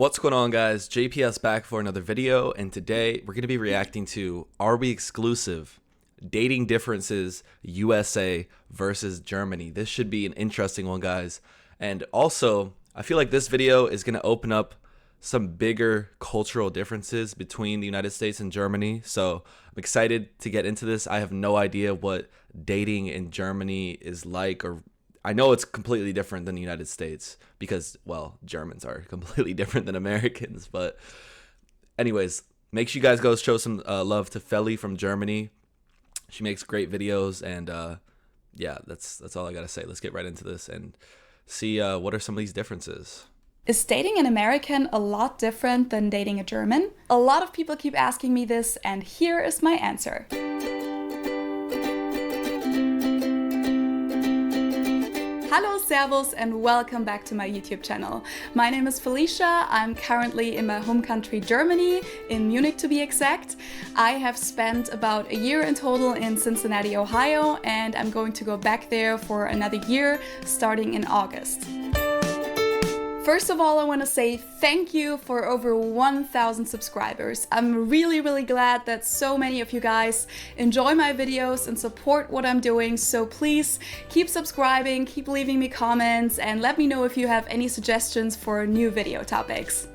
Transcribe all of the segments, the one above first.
What's going on, guys? JPS back for another video, and today we're going to be reacting to Are We Exclusive? Dating Differences USA versus Germany. This should be an interesting one, guys. And also, I feel like this video is going to open up some bigger cultural differences between the United States and Germany. So I'm excited to get into this. I have no idea what dating in Germany is like, or I know it's completely different than the United States because, well, Germans are completely different than Americans. But anyways, make sure you guys go show some love to Feli from Germany. She makes great videos, and yeah, that's all I gotta say. Let's get right into this and see what are some of these differences. Is dating an American a lot different than dating a German? A lot of people keep asking me this, and here is my answer. Hello, servus, and welcome back to my YouTube channel. My name is Felicia. I'm currently in my home country, Germany, in Munich to be exact. I have spent about a year in total in Cincinnati, Ohio, and I'm going to go back there for another year starting in August. First of all, I want to say thank you for over 1,000 subscribers. I'm really glad that so many of you guys enjoy my videos and support what I'm doing. So please keep subscribing, keep leaving me comments, and let me know if you have any suggestions for new video topics.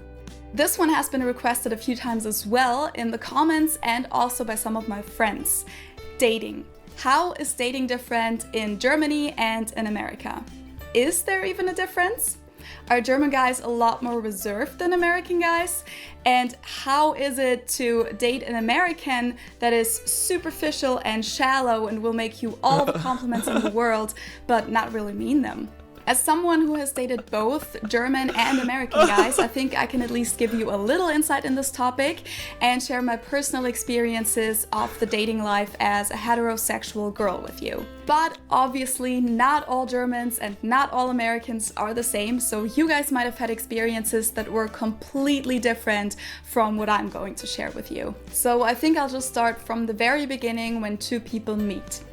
This one has been requested a few times as well in the comments and also by some of my friends. Dating. How is dating different in Germany and in America? Is there even a difference? Are German guys a lot more reserved than American guys? And how is it to date an American that is superficial and shallow and will make you all the compliments in the world, but not really mean them? As someone who has dated both German and American guys, I think I can at least give you a little insight in this topic and share my personal experiences of the dating life as a heterosexual girl with you. But obviously not all Germans and not all Americans are the same, so you guys might have had experiences that were completely different from what I'm going to share with you. So I think I'll just start from the very beginning when two people meet.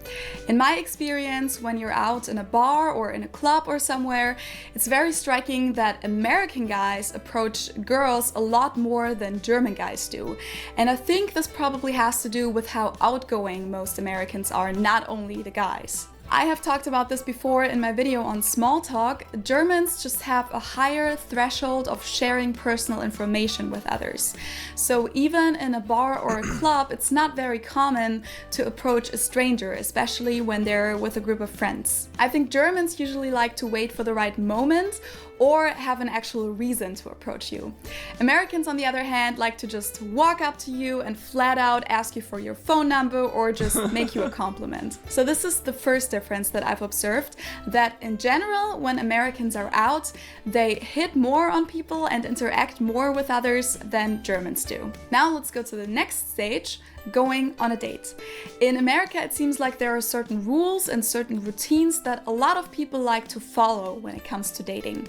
In my experience, when you're out in a bar or in a club or somewhere, it's very striking that American guys approach girls a lot more than German guys do. And I think this probably has to do with how outgoing most Americans are, not only the guys. I have talked about this before in my video on small talk. Germans just have a higher threshold of sharing personal information with others. So even in a bar or a club, it's not very common to approach a stranger, especially when they're with a group of friends. I think Germans usually like to wait for the right moment or have an actual reason to approach you. Americans, on the other hand, like to just walk up to you and flat out ask you for your phone number or just make you a compliment. So this is the first difference that I've observed, that in general, when Americans are out, they hit more on people and interact more with others than Germans do. Now let's go to the next stage, going on a date. In America, it seems like there are certain rules and certain routines that a lot of people like to follow when it comes to dating.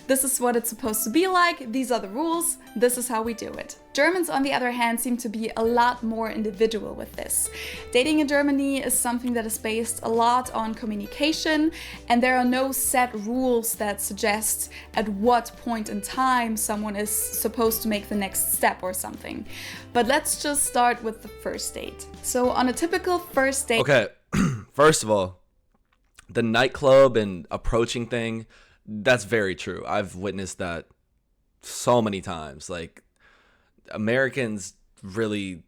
This is what it's supposed to be like, these are the rules, this is how we do it. Germans, on the other hand, seem to be a lot more individual with this. Dating in Germany is something that is based a lot on communication, and there are no set rules that suggest at what point in time someone is supposed to make the next step or something. But let's just start with the first date. So on a typical first date... Okay, first of all, the nightclub and approaching thing, that's very true. I've witnessed that so many times. Like, Americans really,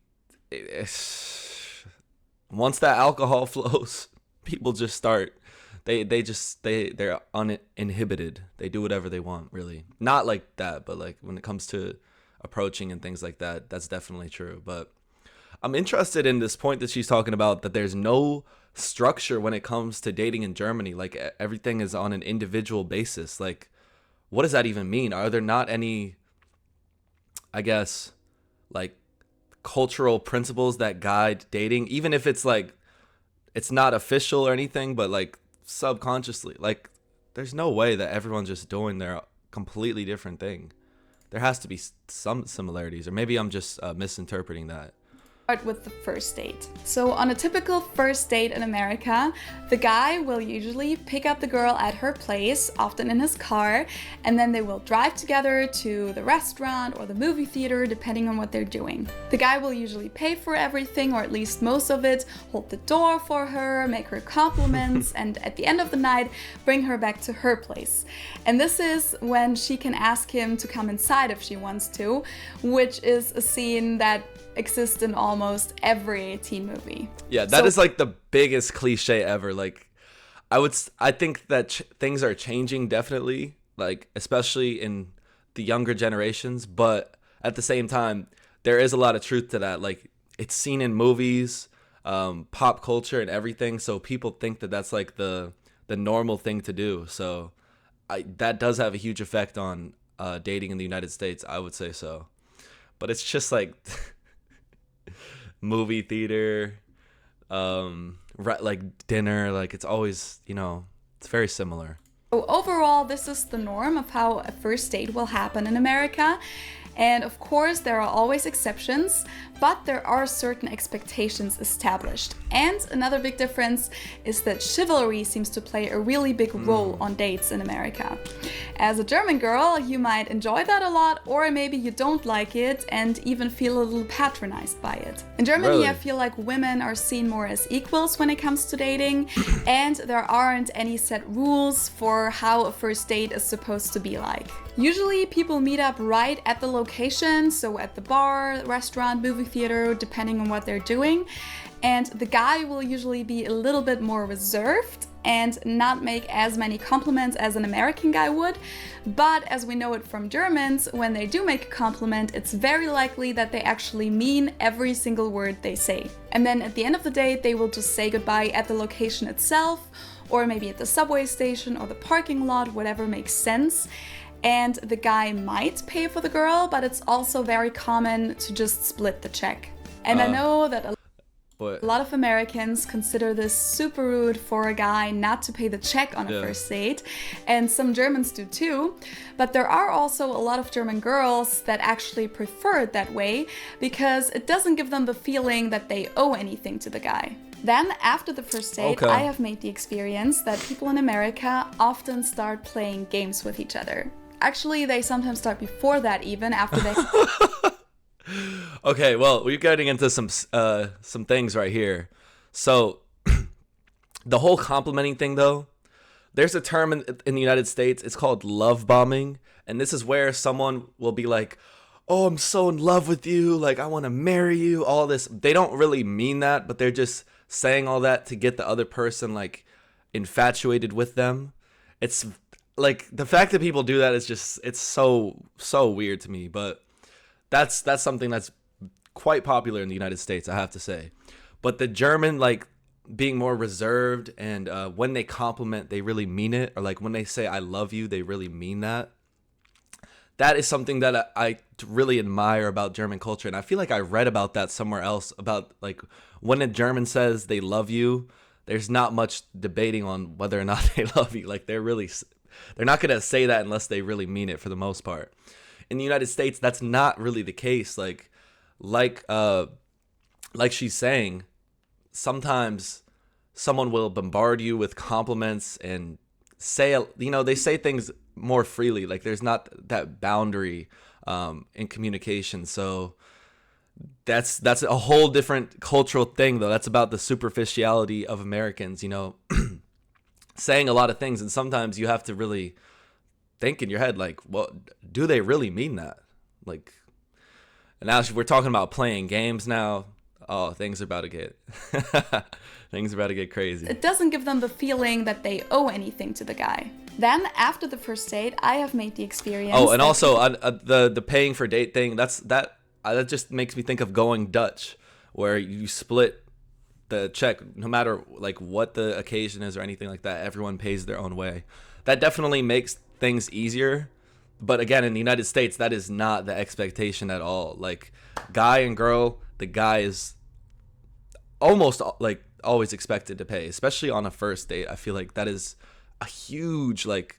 once that alcohol flows, people just start, they're uninhibited. They do whatever they want, really. Not like that, but like when it comes to approaching and things like that, that's definitely true. But I'm interested in this point that she's talking about, that there's no structure when it comes to dating in Germany. Like, everything is on an individual basis. Like, what does that even mean? Are there not any, I guess, like, cultural principles that guide dating, even if it's like, it's not official or anything, but like subconsciously? Like, there's no way that everyone's just doing their completely different thing. There has to be some similarities, or maybe I'm just misinterpreting that. Start with the first date. So on a typical first date in America, the guy will usually pick up the girl at her place, often in his car, and then they will drive together to the restaurant or the movie theater, depending on what they're doing. The guy will usually pay for everything, or at least most of it, hold the door for her, make her compliments, and at the end of the night, bring her back to her place. And this is when she can ask him to come inside if she wants to, which is a scene that exists in almost every teen movie. Yeah, that is like the biggest cliche ever. Like, I think that things are changing definitely, like especially in the younger generations. But at the same time, there is a lot of truth to that. Like, it's seen in movies, pop culture, and everything. So people think that that's like the normal thing to do. So that does have a huge effect on dating in the United States. I would say so. But it's just like movie theater, like dinner, like it's always, it's very similar. So overall, this is the norm of how a first date will happen in America. And of course, there are always exceptions, but there are certain expectations established. And another big difference is that chivalry seems to play a really big role on dates in America. As a German girl, you might enjoy that a lot, or maybe you don't like it and even feel a little patronized by it. In Germany, Really? I feel like women are seen more as equals when it comes to dating, and there aren't any set rules for how a first date is supposed to be like. Usually people meet up right at the location, so at the bar, restaurant, movie theater, depending on what they're doing. And the guy will usually be a little bit more reserved and not make as many compliments as an American guy would. But as we know it from Germans, when they do make a compliment, it's very likely that they actually mean every single word they say. And then at the end of the day, they will just say goodbye at the location itself, or maybe at the subway station or the parking lot, whatever makes sense. And the guy might pay for the girl, but it's also very common to just split the check. And I know that a lot of Americans consider this super rude for a guy not to pay the check on a first date, and some Germans do too. But there are also a lot of German girls that actually prefer it that way, because it doesn't give them the feeling that they owe anything to the guy. Then, after the first date, I have made the experience that people in America often start playing games with each other. Actually, they sometimes start before that, even after they... Okay, well, we're getting into some things right here. So, the whole complimenting thing, though, there's a term in the United States. It's called love bombing, and this is where someone will be like, "Oh, I'm so in love with you. Like, I want to marry you." All this. They don't really mean that, but they're just saying all that to get the other person like infatuated with them. It's like the fact that people do that is just, it's so weird to me. But that's something that's quite popular in the United States, I have to say. But the German, like, being more reserved, and when they compliment, they really mean it, or like when they say I love you, they really mean that. That is something that I really admire about German culture. And I feel like I read about that somewhere else, about like when a German says they love you, there's not much debating on whether or not they love you. Like, they're not going to say that unless they really mean it for the most part. In the United States, that's not really the case. Like she's saying, sometimes someone will bombard you with compliments and say, they say things more freely. Like, there's not that boundary in communication. So that's a whole different cultural thing, though. That's about the superficiality of Americans, saying a lot of things. And sometimes you have to really think in your head, like, well, do they really mean that? Like, and now we're talking about playing games now. Oh, things are about to get crazy. It doesn't give them the feeling that they owe anything to the guy. Then, after the first date, I have made the experience. Oh, and also the paying for date thing. That just makes me think of Going Dutch, where you split the check no matter like what the occasion is or anything like that. Everyone pays their own way. That definitely makes things easier. But again, in the United States, that is not the expectation at all. Like, guy and girl, the guy is almost like always expected to pay, especially on a first date. I feel like that is a huge like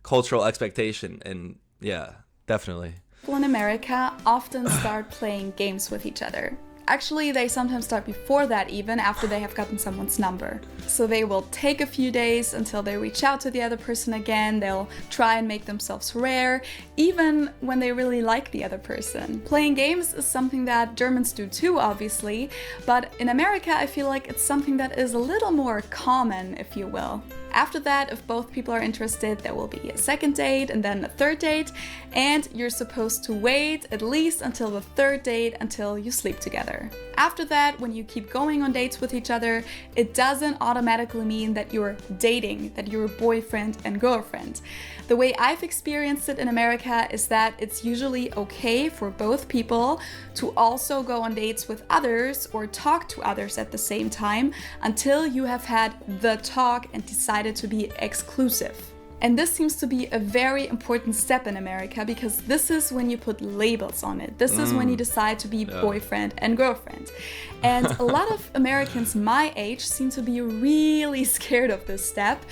cultural expectation. And yeah, definitely. People in America often start playing games with each other. Actually, they sometimes start before that, even after they have gotten someone's number. So they will take a few days until they reach out to the other person again. They'll try and make themselves rare, even when they really like the other person. Playing games is something that Germans do too, obviously, but in America I feel like it's something that is a little more common, if you will. After that, if both people are interested, there will be a second date and then a third date, and you're supposed to wait at least until the third date until you sleep together. After that, when you keep going on dates with each other, it doesn't automatically mean that you're dating, that you're boyfriend and girlfriend. The way I've experienced it in America is that it's usually okay for both people to also go on dates with others or talk to others at the same time until you have had the talk and decided to be exclusive. And this seems to be a very important step in America because this is when you put labels on it. This is when you decide to be boyfriend and girlfriend. And a lot of Americans my age seem to be really scared of this step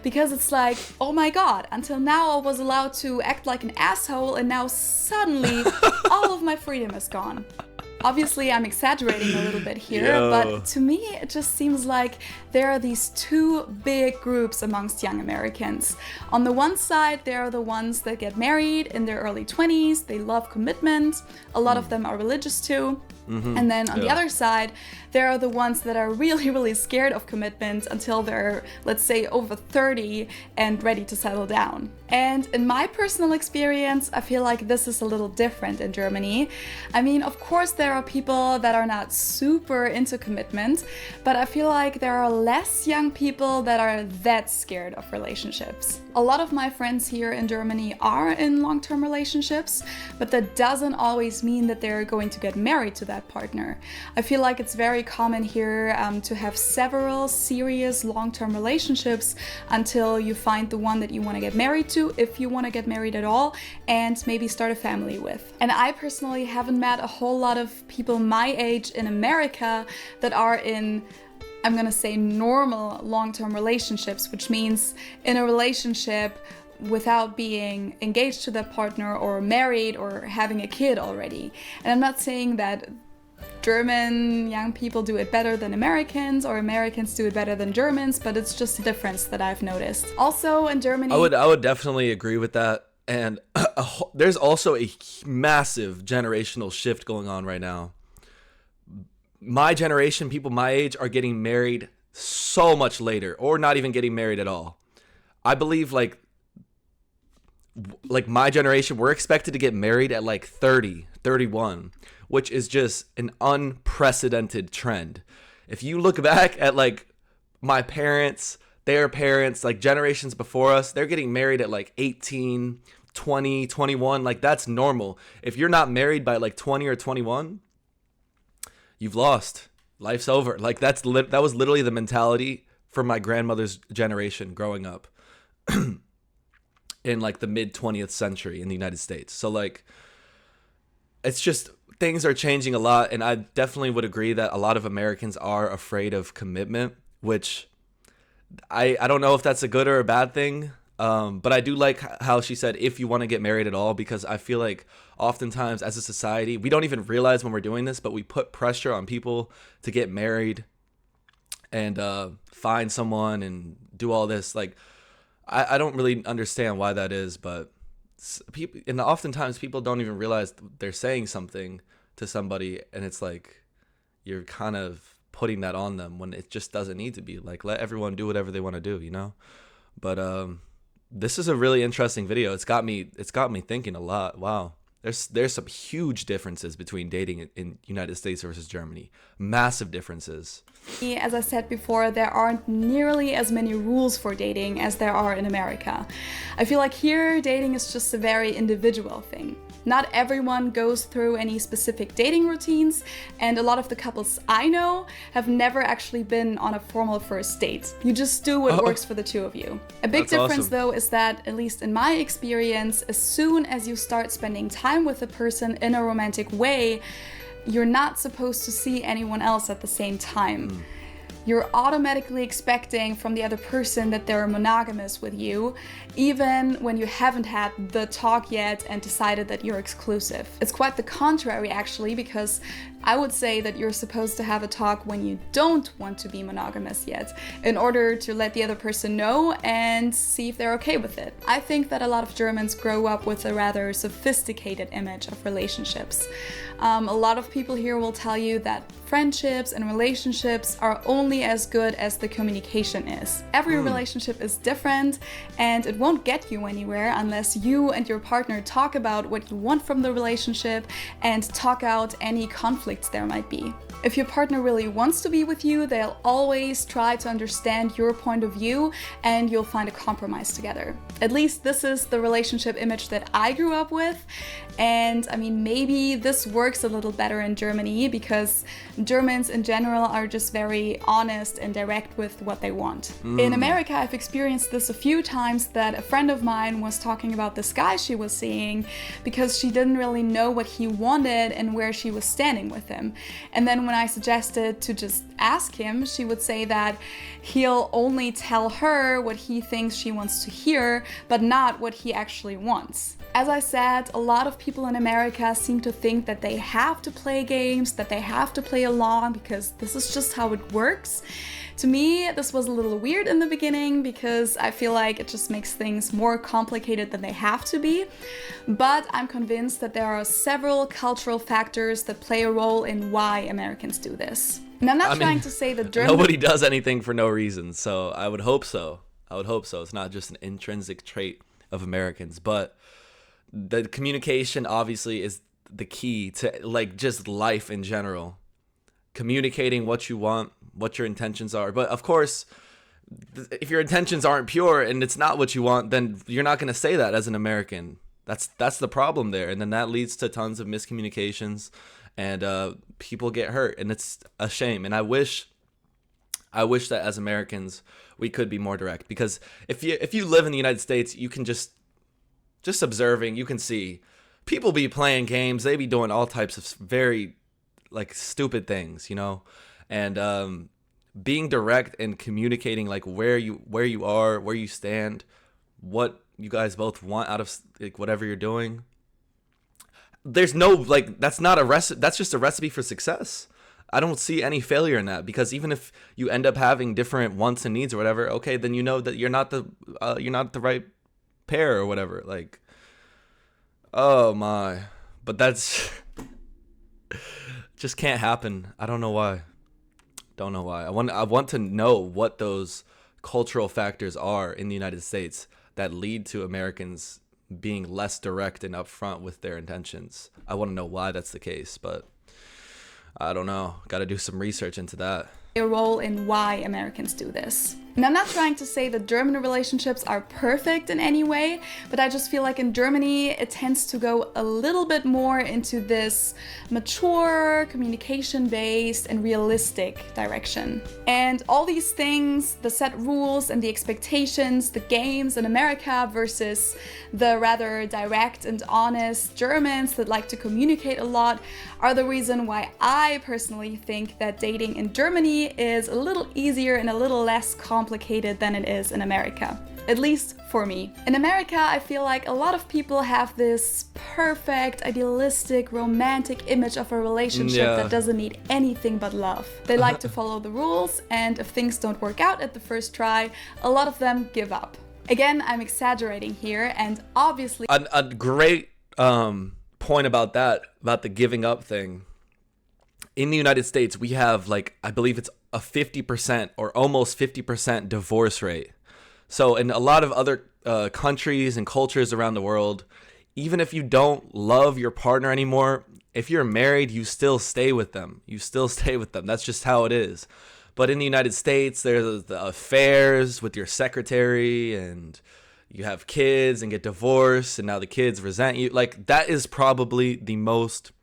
because it's like, oh my God, until now I was allowed to act like an asshole and now suddenly all of my freedom is gone. Obviously, I'm exaggerating a little bit here, but to me, it just seems like there are these two big groups amongst young Americans. On the one side, there are the ones that get married in their early 20s. They love commitment. A lot of them are religious too. And then on the other side, there are the ones that are really, really scared of commitment until they're, let's say, over 30 and ready to settle down. And in my personal experience, I feel like this is a little different in Germany. I mean, of course, there are people that are not super into commitment, but I feel like there are less young people that are that scared of relationships. A lot of my friends here in Germany are in long-term relationships, but that doesn't always mean that they're going to get married to that partner. I feel like it's very common here to have several serious long-term relationships until you find the one that you want to get married to, if you want to get married at all, and maybe start a family with. And I personally haven't met a whole lot of people my age in America that are in, I'm gonna say, normal long-term relationships, which means in a relationship without being engaged to that partner or married or having a kid already. And I'm not saying that German young people do it better than Americans or Americans do it better than Germans, but it's just a difference that I've noticed. Also in Germany, I would definitely agree with that. And there's also a massive generational shift going on right now. My generation, people my age, are getting married so much later or not even getting married at all. I believe like my generation, we're expected to get married at like 30, 31, which is just an unprecedented trend. If you look back at like my parents, their parents, like generations before us, they're getting married at like 18, 20, 21. Like that's normal. If you're not married by like 20 or 21, you've lost. Life's over. Like that was literally the mentality for my grandmother's generation growing up in like the mid 20th century in the United States. So like it's just things are changing a lot, and I definitely would agree that a lot of Americans are afraid of commitment, which I don't know if that's a good or a bad thing. But I do like how she said, if you want to get married at all, because I feel like oftentimes as a society, we don't even realize when we're doing this, but we put pressure on people to get married and find someone and do all this. Like, I don't really understand why that is, but people, and oftentimes people don't even realize they're saying something to somebody, and it's like you're kind of putting that on them when it just doesn't need to be. Like, let everyone do whatever they want to do, you know? But this is a really interesting video. It's got me thinking a lot. Wow. There's some huge differences between dating in United States versus Germany. Massive differences. As I said before, there aren't nearly as many rules for dating as there are in America. I feel like here dating is just a very individual thing. Not everyone goes through any specific dating routines, and a lot of the couples I know have never actually been on a formal first date. You just do what works for the two of you. A big difference though is that, at least in my experience, as soon as you start spending time with a person in a romantic way, you're not supposed to see anyone else at the same time. you're automatically expecting from the other person that they're monogamous with you, even when you haven't had the talk yet and decided that you're exclusive. It's quite the contrary, actually, because I would say that you're supposed to have a talk when you don't want to be monogamous yet, in order to let the other person know and see if they're okay with it. I think that a lot of Germans grow up with a rather sophisticated image of relationships. A lot of people here will tell you that friendships and relationships are only as good as the communication is. Every relationship is different, and it won't get you anywhere unless you and your partner talk about what you want from the relationship and talk out any conflicts there might be. If your partner really wants to be with you, they'll always try to understand your point of view and you'll find a compromise together. At least this is the relationship image that I grew up with. And I mean, maybe this works a little better in Germany because Germans in general are just very honest and direct with what they want. In America, I've experienced this a few times, that a friend of mine was talking about this guy she was seeing because she didn't really know what he wanted and where she was standing with him. And then when I suggested to just ask him, she would say that he'll only tell her what he thinks she wants to hear, but not what he actually wants. As I said, a lot of people in America seem to think that they have to play games, that they have to play along because this is just how it works. To me, this was a little weird in the beginning because I feel like it just makes things more complicated than they have to be. But I'm convinced that there are several cultural factors that play a role in why Americans do this. And I'm not trying to say that Germany... Nobody does anything for no reason, so I would hope so. It's not just an intrinsic trait of Americans, but the communication obviously is the key to like just life in general. Communicating what you want, what your intentions are. But of course, if your intentions aren't pure and it's not what you want, then you're not going to say that as an American. That's the problem there. And then that leads to tons of miscommunications and people get hurt, and it's a shame. And I wish that as Americans we could be more direct, because if you live in the United States, you can just observing, you can see people be playing games, they be doing all types of very like stupid things, you know, and being direct and communicating like where you are, where you stand, what you guys both want out of like whatever you're doing. There's no like that's just a recipe for success. I don't see any failure in that, because even if you end up having different wants and needs or whatever, okay, then you know that you're not the right pair or whatever. Like, oh my, but that's just can't happen. I don't know why. I want to know what those cultural factors are in the United States that lead to Americans being less direct and upfront with their intentions. I want to know why that's the case, but I don't know. Got to do some research into that. A role in why Americans do this. And I'm not trying to say that German relationships are perfect in any way, but I just feel like in Germany it tends to go a little bit more into this mature, communication-based and realistic direction. And all these things, the set rules and the expectations, the games in America versus the rather direct and honest Germans that like to communicate a lot, are the reason why I personally think that dating in Germany is a little easier and a little less complicated than it is in America. At least for me. In America, I feel like a lot of people have this perfect, idealistic, romantic image of a relationship that doesn't need anything but love. They like to follow the rules, and if things don't work out at the first try, a lot of them give up. Again, I'm exaggerating here, and obviously... A great point about the giving up thing. In the United States, we have like, I believe it's a 50% or almost 50% divorce rate. So in a lot of other countries and cultures around the world, even if you don't love your partner anymore, if you're married, you still stay with them. That's just how it is. But in the United States, there's the affairs with your secretary, and you have kids and get divorced, and now the kids resent you. Like, that is probably the most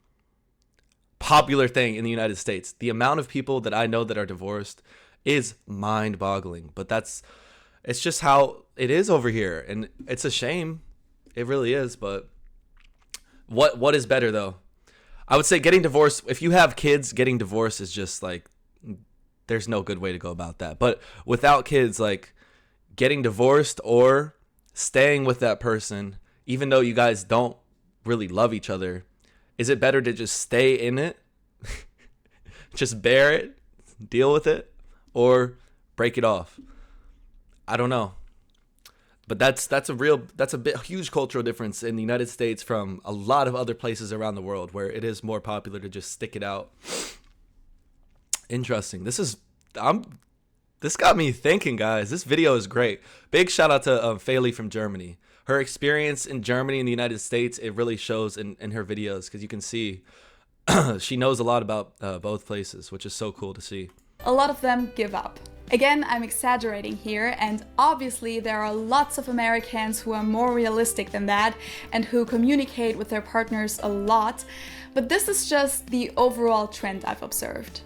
popular thing in the United States. The amount of people that I know that are divorced is mind-boggling, but it's just how it is over here, and it's a shame. It really is. But what is better though? I would say getting divorced. If you have kids, getting divorced is just like there's no good way to go about that. But without kids, like getting divorced or staying with that person, even though you guys don't really love each other, is it better to just stay in it, just bear it, deal with it, or break it off? I don't know. But that's a huge cultural difference in the United States from a lot of other places around the world where it is more popular to just stick it out. Interesting. This got me thinking, guys. This video is great. Big shout out to Feli from Germany. Her experience in Germany and the United States, it really shows in her videos, because you can see she knows a lot about both places, which is so cool to see. A lot of them give up. Again, I'm exaggerating here, and obviously there are lots of Americans who are more realistic than that and who communicate with their partners a lot, but this is just the overall trend I've observed.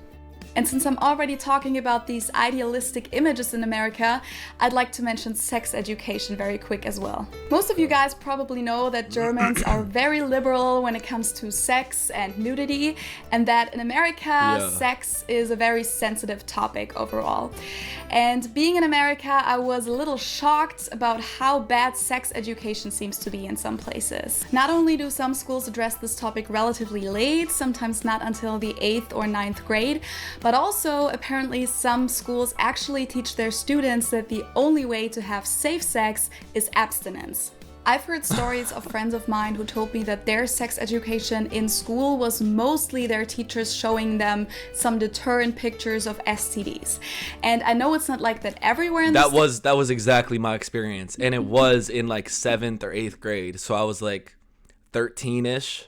And since I'm already talking about these idealistic images in America, I'd like to mention sex education very quick as well. Most of you guys probably know that Germans are very liberal when it comes to sex and nudity, and that in America, sex is a very sensitive topic overall. And being in America, I was a little shocked about how bad sex education seems to be in some places. Not only do some schools address this topic relatively late, sometimes not until the 8th or 9th grade, but also, apparently, some schools actually teach their students that the only way to have safe sex is abstinence. I've heard stories of friends of mine who told me that their sex education in school was mostly their teachers showing them some deterrent pictures of STDs. And I know it's not like that everywhere in that was exactly my experience, and it was in like 7th or 8th grade, so I was like 13-ish.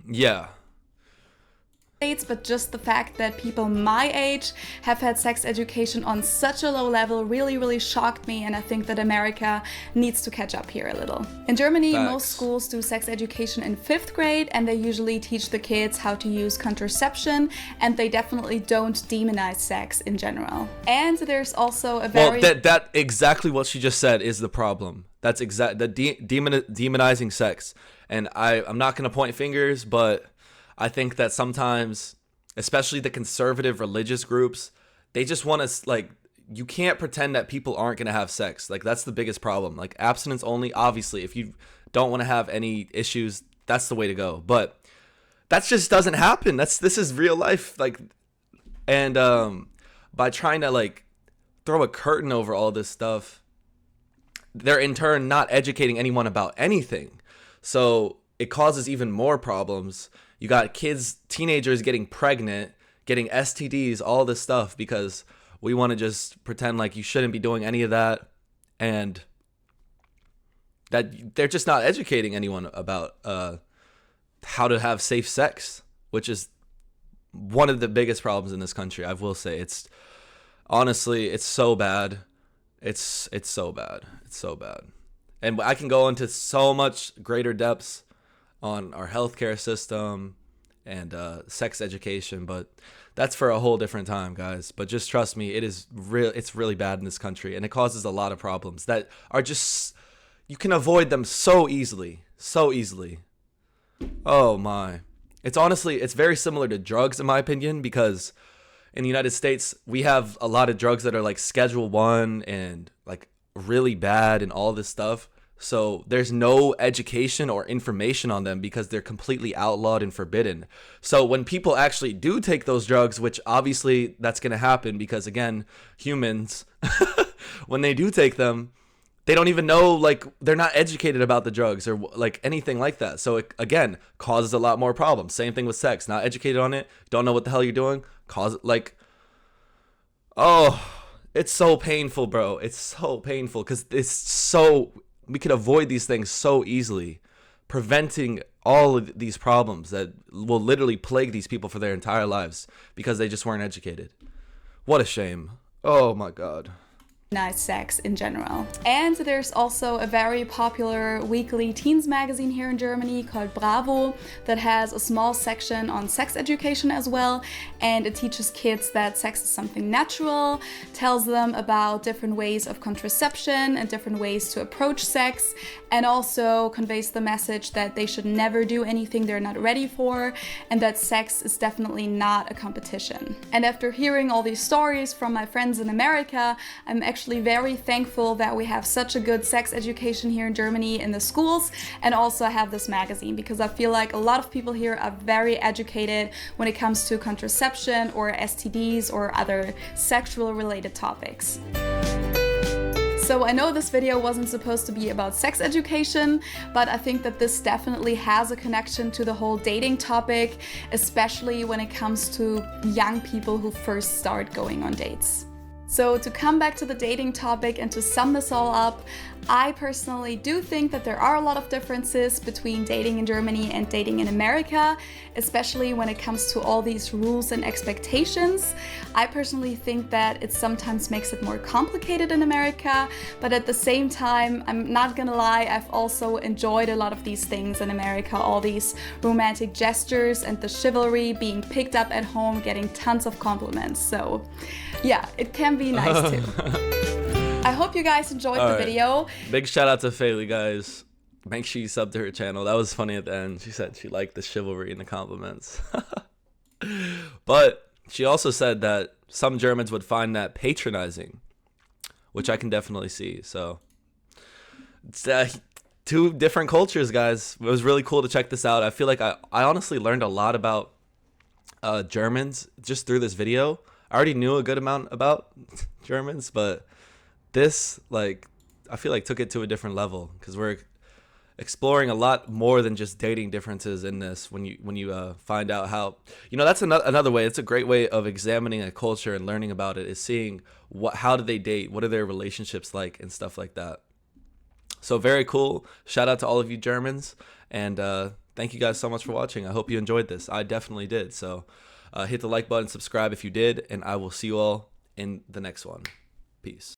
Yeah. But just the fact that people my age have had sex education on such a low level really shocked me, and I think that America needs to catch up here a little. In Germany, most schools do sex education in 5th grade, and they usually teach the kids how to use contraception, and they definitely don't demonize sex in general. And there's also a very... Well, that exactly what she just said is the problem. That's demonizing sex. And I'm not going to point fingers, but I think that sometimes, especially the conservative religious groups, they just want us, like, you can't pretend that people aren't going to have sex. Like, that's the biggest problem. Like, abstinence only, obviously, if you don't want to have any issues, that's the way to go. But that just doesn't happen. This is real life. Like, and by trying to, like, throw a curtain over all this stuff, they're in turn not educating anyone about anything. So it causes even more problems. You got kids, teenagers getting pregnant, getting STDs, all this stuff, because we want to just pretend like you shouldn't be doing any of that, and that they're just not educating anyone about how to have safe sex, which is one of the biggest problems in this country. I will say, it's honestly, it's so bad. It's so bad. It's so bad. And I can go into so much greater depths on our healthcare system and sex education, but that's for a whole different time, guys. But just trust me, it's really bad in this country, and it causes a lot of problems that are just, you can avoid them so easily. Oh my. It's very similar to drugs in my opinion, because in the United States we have a lot of drugs that are like Schedule 1 and like really bad and all this stuff. So there's no education or information on them because they're completely outlawed and forbidden. So when people actually do take those drugs, which obviously that's going to happen because, again, humans, when they do take them, they don't even know, like, they're not educated about the drugs or like anything like that. So it, again, causes a lot more problems. Same thing with sex. Not educated on it, don't know what the hell you're doing, it's so painful, bro. It's so painful because we could avoid these things so easily, preventing all of these problems that will literally plague these people for their entire lives because they just weren't educated. What a shame. Oh my God. nice sex in general. And there's also a very popular weekly teens magazine here in Germany called Bravo that has a small section on sex education as well, and it teaches kids that sex is something natural, tells them about different ways of contraception and different ways to approach sex, and also conveys the message that they should never do anything they're not ready for, and that sex is definitely not a competition. And after hearing all these stories from my friends in America, I'm actually very thankful that we have such a good sex education here in Germany in the schools, and also have this magazine, because I feel like a lot of people here are very educated when it comes to contraception or STDs or other sexual related topics. So I know this video wasn't supposed to be about sex education, but I think that this definitely has a connection to the whole dating topic, especially when it comes to young people who first start going on dates. So to come back to the dating topic and to sum this all up, I personally do think that there are a lot of differences between dating in Germany and dating in America, especially when it comes to all these rules and expectations. I personally think that it sometimes makes it more complicated in America, but at the same time, I'm not gonna lie, I've also enjoyed a lot of these things in America, all these romantic gestures and the chivalry, being picked up at home, getting tons of compliments. So yeah, it can be nice too. I hope you guys enjoyed the video. Big shout out to Fayley, guys. Make sure you sub to her channel. That was funny at the end. She said she liked the chivalry and the compliments. But she also said that some Germans would find that patronizing, which I can definitely see. So it's two different cultures, guys. It was really cool to check this out. I feel like I honestly learned a lot about Germans just through this video. I already knew a good amount about Germans, but this, like, I feel like took it to a different level, because we're exploring a lot more than just dating differences in this. When you find out how, that's another way. It's a great way of examining a culture and learning about it, is seeing how do they date, what are their relationships like, and stuff like that. So very cool. Shout out to all of you Germans, and thank you guys so much for watching. I hope you enjoyed this. I definitely did. So hit the like button, subscribe if you did, and I will see you all in the next one. Peace.